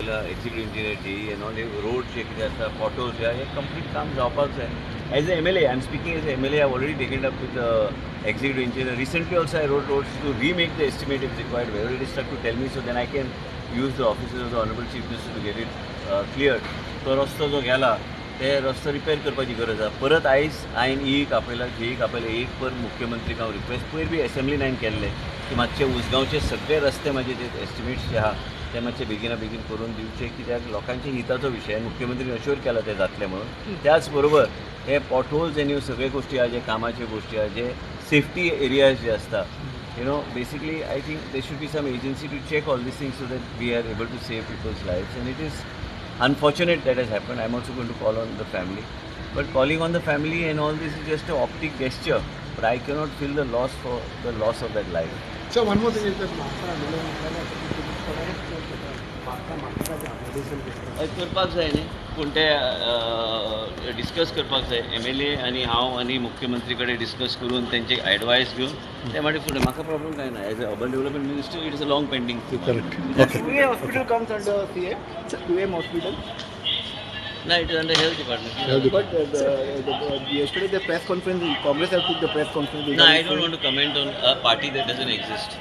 आपल्याला executive engineer JE and all road जे कितें आसा पॉटोल्स हे कंप्लीट काम जावपाक जाय. As a MLA, I'm speaking as a MLA, I've already taken it up with the executive engineer. Recently also I wrote roads to remake the estimate if required, wherever it is stuck to tell me, so then I can use the offices of the Honorable Chief Minister to get it cleared. तो रस्तो जो गेला ते रस्तो repair करपाची गरज आसा. परत आयज हांवें आपयला जेईक आपयला एक पर मुख्यमंत्रीक हांव रिक्वेस्ट पयर बी असेंब्लीन हांवें केल्ले की मातशे उसगांवचे सगळे रस्ते म्हाजे ते एस्टिमेट्स जे आहा ते मातशे बेगिना बेगीन करून दिवचे कित्याक लोकांच्या हिताचो विशय मुख्यमंत्रीन अश्योर केला ते जातले म्हणून. त्याच बरोबर हे पॉटहोल्स आनी सगळे गोष्टी आहा जे कामाचे गोष्टी आहा जे सेफ्टी एरियाज जे आसता basically I think there should be some agency to check all these things so that we are able to save people's lives, and it is unfortunate that has happened. I'm also going to call on the family, but calling on the family and all this is just an optic gesture, but I cannot feel the loss for the loss of that life. So one more thing is that करपाक जाय न्ही, पूण ते discuss करपाक जाय. MLA आनी हांव आनी मुख्यमंत्री कडेन डिस्कस करून तेंचे एडवायस घेवन ते मागीर फुडें म्हाका प्रॉब्लम काय ना. As a urban development minister it is a long pending. UAM hospital comes under CA. UAM hospital. No, it is under health department. But yesterday the press conference, Congress have took the press conference. No, I don't want to comment on a party that doesn't exist.